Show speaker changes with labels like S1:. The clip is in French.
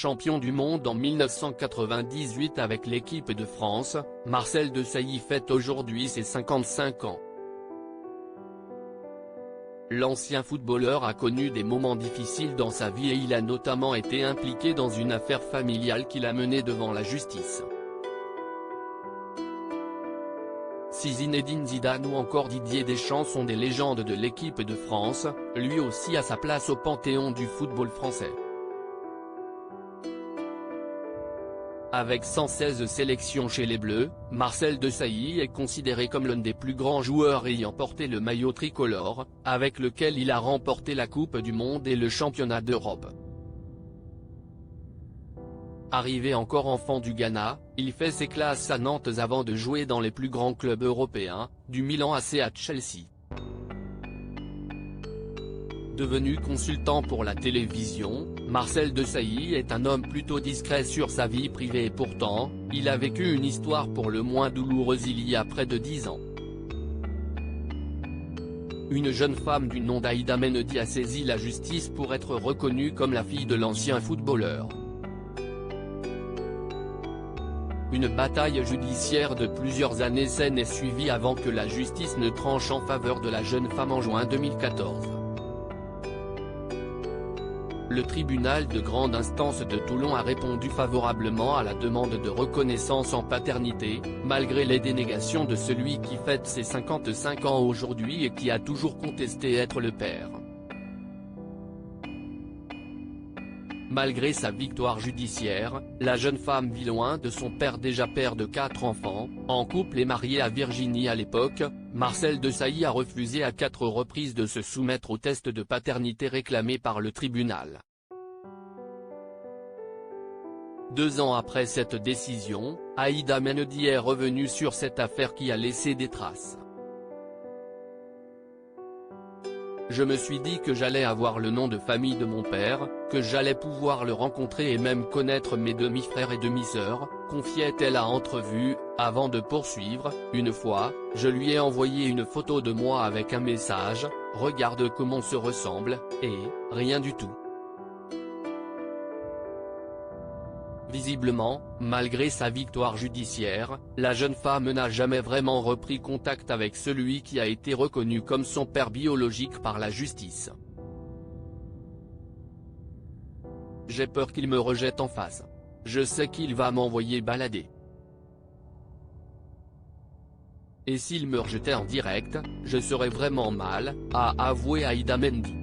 S1: Champion du monde en 1998 avec l'équipe de France, Marcel Desailly fête aujourd'hui ses 55 ans. L'ancien footballeur a connu des moments difficiles dans sa vie et il a notamment été impliqué dans une affaire familiale qui l'a mené devant la justice. Si Zinedine Zidane ou encore Didier Deschamps sont des légendes de l'équipe de France, lui aussi a sa place au panthéon du football français. Avec 116 sélections chez les Bleus, Marcel Desailly est considéré comme l'un des plus grands joueurs ayant porté le maillot tricolore, avec lequel il a remporté la Coupe du Monde et le Championnat d'Europe. Arrivé encore enfant du Ghana, il fait ses classes à Nantes avant de jouer dans les plus grands clubs européens, du Milan AC à Chelsea. Devenu consultant pour la télévision, Marcel Desailly est un homme plutôt discret sur sa vie privée et pourtant, il a vécu une histoire pour le moins douloureuse il y a près de 10 ans. Une jeune femme du nom d'Aïda Mendy a saisi la justice pour être reconnue comme la fille de l'ancien footballeur. Une bataille judiciaire de plusieurs années s'en est suivie avant que la justice ne tranche en faveur de la jeune femme en juin 2014. Le tribunal de grande instance de Toulon a répondu favorablement à la demande de reconnaissance en paternité, malgré les dénégations de celui qui fête ses 55 ans aujourd'hui et qui a toujours contesté être le père. Malgré sa victoire judiciaire, la jeune femme vit loin de son père déjà père de 4 enfants, en couple et marié à Virginie à l'époque. Marcel Desailly a refusé à 4 reprises de se soumettre au test de paternité réclamé par le tribunal. 2 ans après cette décision, Aïda Mendy est revenue sur cette affaire qui a laissé des traces. Je me suis dit que j'allais avoir le nom de famille de mon père, que j'allais pouvoir le rencontrer et même connaître mes demi-frères et demi-sœurs, confiait-elle à Entrevue, avant de poursuivre. Une fois, je lui ai envoyé une photo de moi avec un message, « Regarde comment on se ressemble », et « Rien du tout ». Visiblement, malgré sa victoire judiciaire, la jeune femme n'a jamais vraiment repris contact avec celui qui a été reconnu comme son père biologique par la justice. J'ai peur qu'il me rejette en face. Je sais qu'il va m'envoyer balader. Et s'il me rejetait en direct, je serais vraiment mal, a avoué Aïda Mendy.